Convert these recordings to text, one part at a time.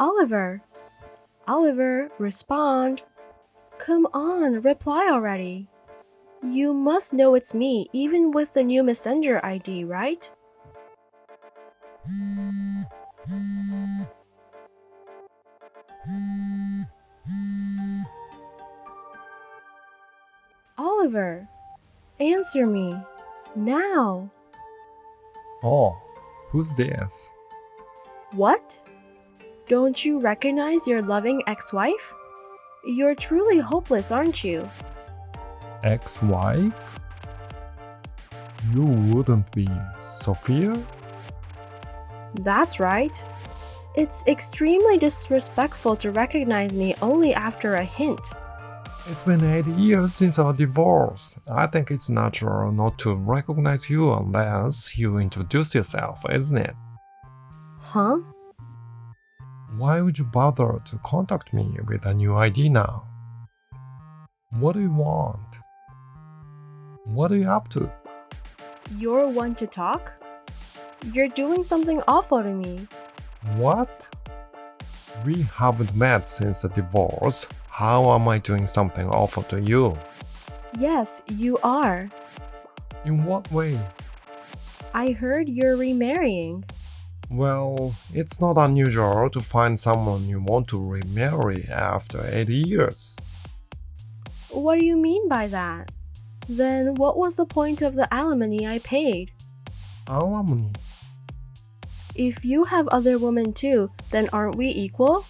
Oliver! Oliver, respond! Come on, reply already! You must know it's me, even with the new messenger ID, right? Oliver, answer me, now! Oh, who's this? What? Don't you recognize your loving ex-wife? You're truly hopeless, aren't you? Ex-wife? You wouldn't be Sophia? That's right. It's extremely disrespectful to recognize me only after a hint. It's been 8 years since our divorce. I think it's natural not to recognize you unless you introduce yourself, isn't it? Huh? Why would you bother to contact me with a new ID now? What do you want? What are you up to? You're one to talk? You're doing something awful to me. What? We haven't met since the divorce. How am I doing something awful to you? Yes, you are. In what way? I heard you're remarrying. Well, it's not unusual to find someone you want to remarry after 8 years. What do you mean by that? Then what was the point of the alimony I paid? Alimony? If you have other women too, then aren't we equal?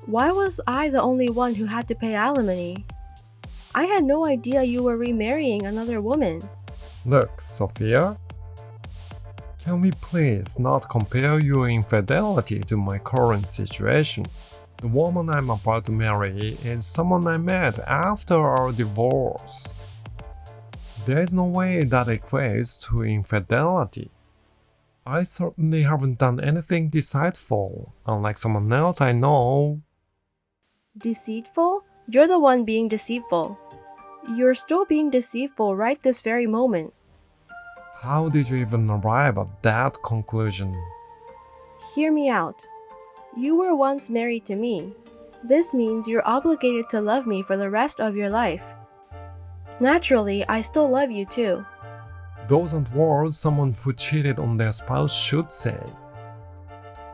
Why was I the only one who had to pay alimony? I had no idea you were remarrying another woman. Look, Sophia. Can we please not compare your infidelity to my current situation? The woman I'm about to marry is someone I met after our divorce. There is no way that equates to infidelity. I certainly haven't done anything deceitful, unlike someone else I know. Deceitful? You're the one being deceitful. You're still being deceitful right this very moment. How did you even arrive at that conclusion? Hear me out. You were once married to me. This means you're obligated to love me for the rest of your life. Naturally, I still love you too. Those aren't words someone who cheated on their spouse should say.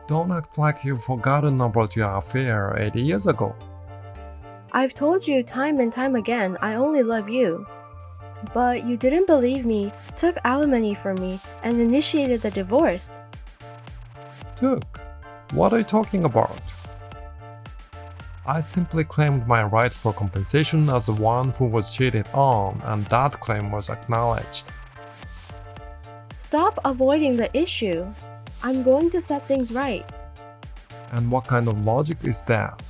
Don't act like you've forgotten about your affair 8 years ago. I've told you time and time again I only love you. But you didn't believe me, took alimony from me, and initiated the divorce. Took? What are you talking about? I simply claimed my right for compensation as the one who was cheated on, and that claim was acknowledged. Stop avoiding the issue. I'm going to set things right. And what kind of logic is that?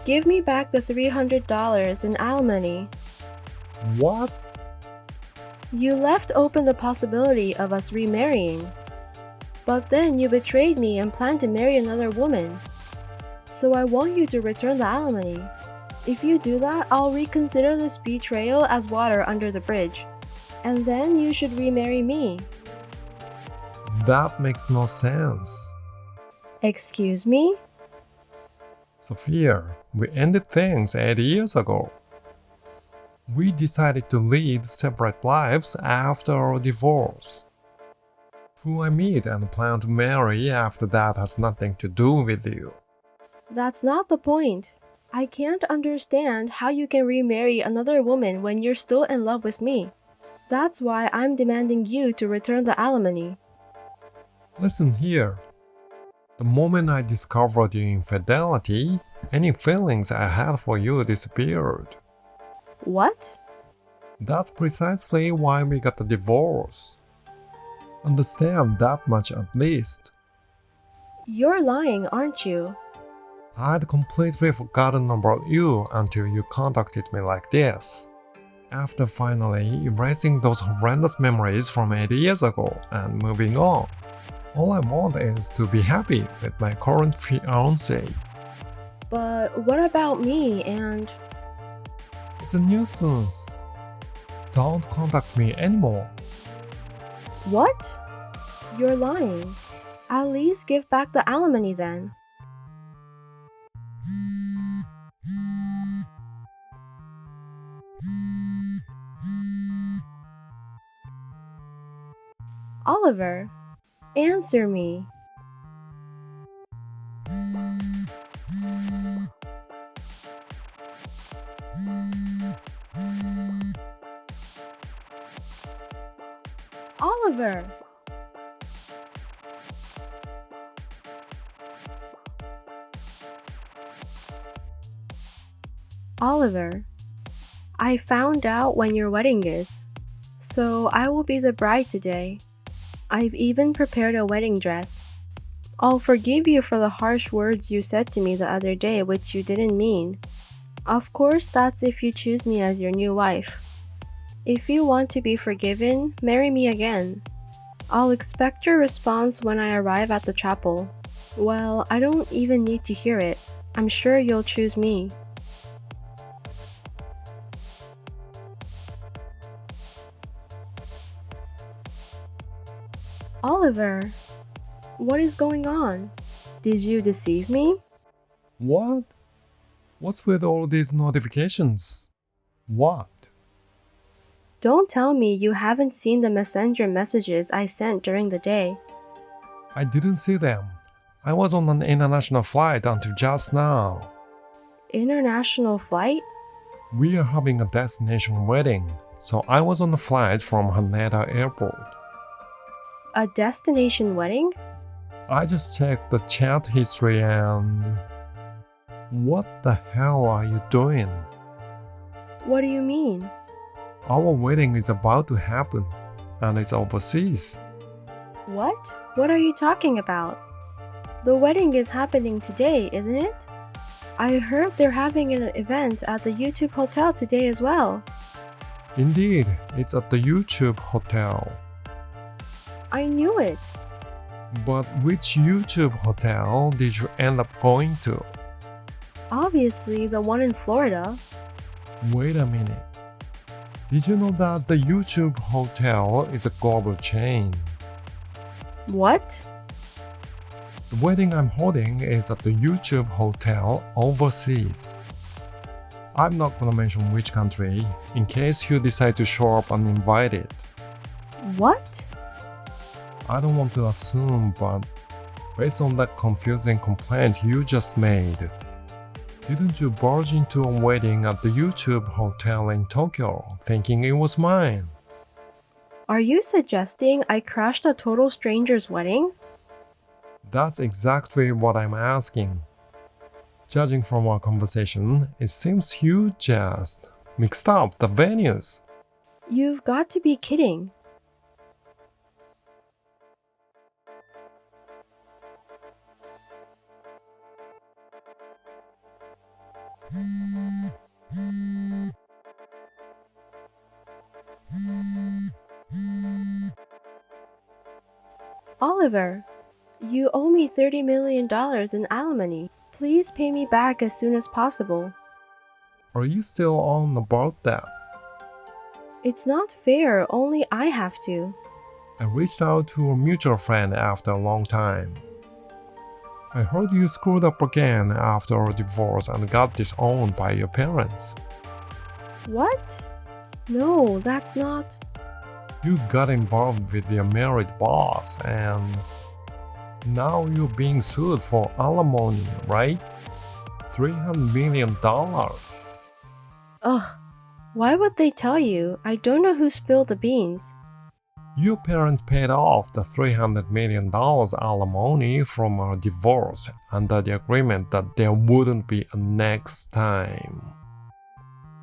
Give me back the $300 in alimony. What? You left open the possibility of us remarrying. But then you betrayed me and planned to marry another woman. So I want you to return the alimony. If you do that, I'll reconsider this betrayal as water under the bridge. And then you should remarry me. That makes no sense. Excuse me? Sophia, we ended things 8 years ago. We decided to lead separate lives after our divorce. Who I meet and plan to marry after that has nothing to do with you. That's not the point. I can't understand how you can remarry another woman when you're still in love with me. That's why I'm demanding you to return the alimony. Listen here. The moment I discovered your infidelity, any feelings I had for you disappeared. What? That's precisely why we got a divorce. Understand that much at least. You're lying, aren't you? I'd completely forgotten about you until you contacted me like this. After finally erasing those horrendous memories from 8 years ago and moving on, all I want is to be happy with my current fiancé. But what about me and... It's a nuisance. Don't contact me anymore. What? You're lying. At least give back the alimony then. Oliver, answer me. Oliver! Oliver, I found out when your wedding is, so I will be the bride today. I've even prepared a wedding dress. I'll forgive you for the harsh words you said to me the other day, which you didn't mean. Of course, that's if you choose me as your new wife. If you want to be forgiven, marry me again. I'll expect your response when I arrive at the chapel. Well, I don't even need to hear it. I'm sure you'll choose me. Oliver, what is going on? Did you deceive me? What? What's with all these notifications? What? Don't tell me you haven't seen the messenger messages I sent during the day. I didn't see them. I was on an international flight until just now. International flight? We are having a destination wedding, so I was on a flight from Haneda Airport. A destination wedding? I just checked the chat history and... What the hell are you doing? What do you mean? Our wedding is about to happen, and it's overseas. What? What are you talking about? The wedding is happening today, isn't it? I heard they're having an event at the YouTube hotel today as well. Indeed, it's at the YouTube hotel. I knew it. But which YouTube hotel did you end up going to? Obviously, the one in Florida. Wait a minute. Did you know that the YouTube hotel is a global chain? What? The wedding I'm holding is at the YouTube hotel overseas. I'm not gonna mention which country, in case you decide to show up uninvited. What? I don't want to assume, but based on that confusing complaint you just made, didn't you barge into a wedding at the YouTube hotel in Tokyo thinking it was mine? Are you suggesting I crashed a total stranger's wedding? That's exactly what I'm asking. Judging from our conversation, it seems you just mixed up the venues. You've got to be kidding. Oliver, you owe me $30 million in alimony. Please pay me back as soon as possible. Are you still on about that? It's not fair, only I have to. I reached out to a mutual friend after a long time. I heard you screwed up again after a divorce and got disowned by your parents. What? No, that's not. You got involved with your married boss and now you're being sued for alimony, right? $300 million. Ugh, why would they tell you? I don't know who spilled the beans. Your parents paid off the $300 million alimony from our divorce under the agreement that there wouldn't be a next time.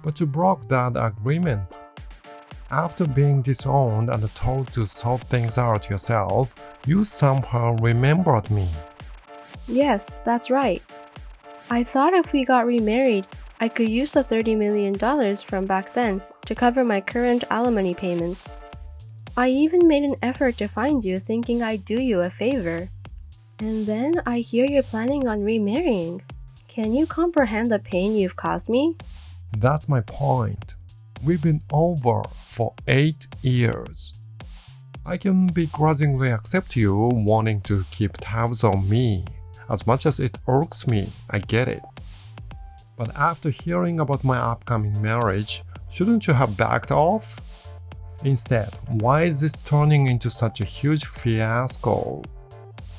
But you broke that agreement. After being disowned and told to sort things out yourself, you somehow remembered me. Yes, that's right. I thought if we got remarried, I could use the $30 million from back then to cover my current alimony payments. I even made an effort to find you thinking I'd do you a favor. And then I hear you're planning on remarrying. Can you comprehend the pain you've caused me? That's my point. We've been over for 8 years. I can begrudgingly accept you wanting to keep tabs on me. As much as it irks me, I get it. But after hearing about my upcoming marriage, shouldn't you have backed off? Instead, why is this turning into such a huge fiasco?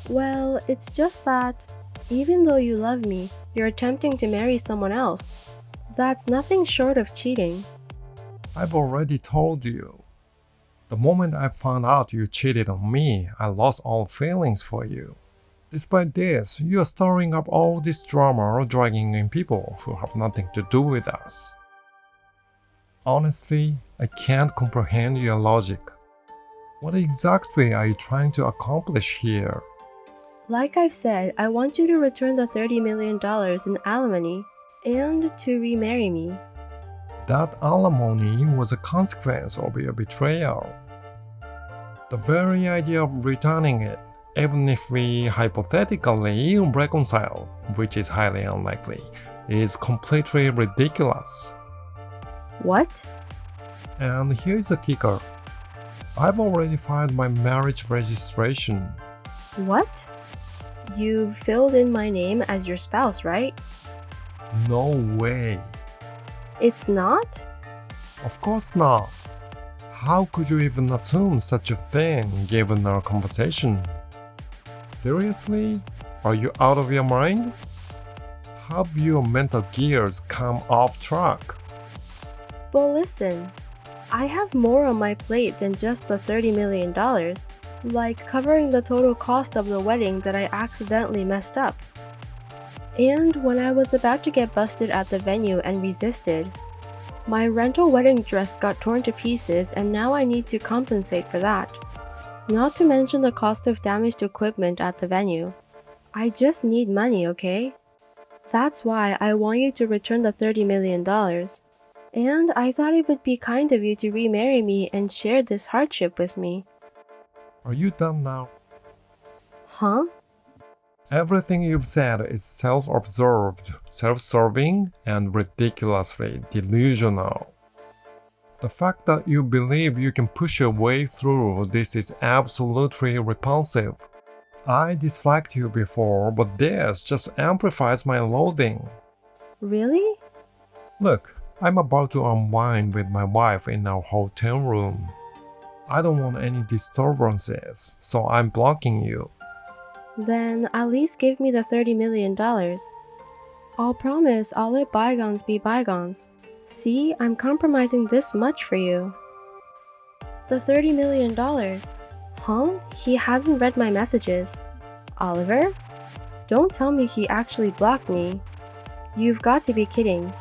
Well, it's just that, even though you love me, you're attempting to marry someone else. That's nothing short of cheating. I've already told you. The moment I found out you cheated on me, I lost all feelings for you. Despite this, you're stirring up all this drama, dragging in people who have nothing to do with us. Honestly, I can't comprehend your logic. What exactly are you trying to accomplish here? Like I've said, I want you to return the $30 million in alimony and to remarry me. That alimony was a consequence of your betrayal. The very idea of returning it, even if we hypothetically reconcile, which is highly unlikely, is completely ridiculous. What? And here's the kicker. I've already filed my marriage registration. What? You filled in my name as your spouse, right? No way. It's not? Of course not. How could you even assume such a thing given our conversation? Seriously? Are you out of your mind? Have your mental gears come off track? But listen, I have more on my plate than just the $30 million, like covering the total cost of the wedding that I accidentally messed up. And when I was about to get busted at the venue and resisted, my rental wedding dress got torn to pieces and now I need to compensate for that. Not to mention the cost of damaged equipment at the venue. I just need money, okay? That's why I want you to return the $30 million. And I thought it would be kind of you to remarry me and share this hardship with me. Are you done now? Huh? Everything you've said is self-absorbed, self-serving, and ridiculously delusional. The fact that you believe you can push your way through this is absolutely repulsive. I disliked you before, but this just amplifies my loathing. Really? Look, I'm about to unwind with my wife in our hotel room. I don't want any disturbances, so I'm blocking you. Then at least give me the $30 million. I'll promise I'll let bygones be bygones. See, I'm compromising this much for you. The $30 million. Huh? He hasn't read my messages. Oliver? Don't tell me he actually blocked me. You've got to be kidding.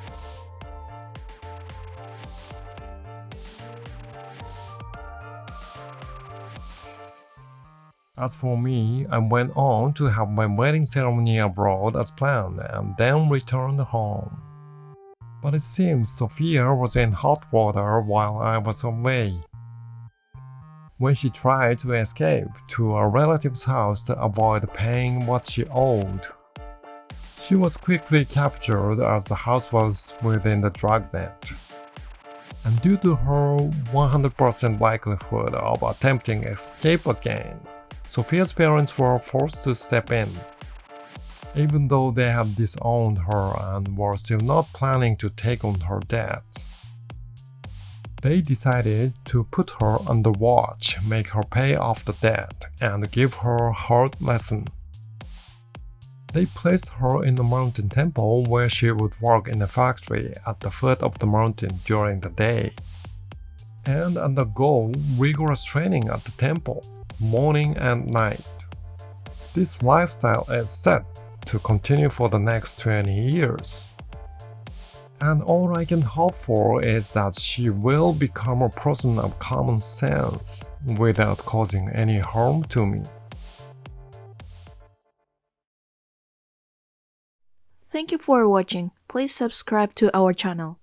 As for me, I went on to have my wedding ceremony abroad as planned and then returned home. But it seems Sophia was in hot water while I was away. When she tried to escape to a relative's house to avoid paying what she owed, she was quickly captured as the house was within the dragnet. And due to her 100% likelihood of attempting escape again, Sophia's parents were forced to step in. Even though they had disowned her and were still not planning to take on her debt, they decided to put her under watch, make her pay off the debt, and give her a hard lesson. They placed her in a mountain temple where she would work in a factory at the foot of the mountain during the day, and undergo rigorous training at the temple, morning and night. This lifestyle is set to continue for the next 20 years. And all I can hope for is that she will become a person of common sense without causing any harm to me. Thank you for watching. Please subscribe to our channel.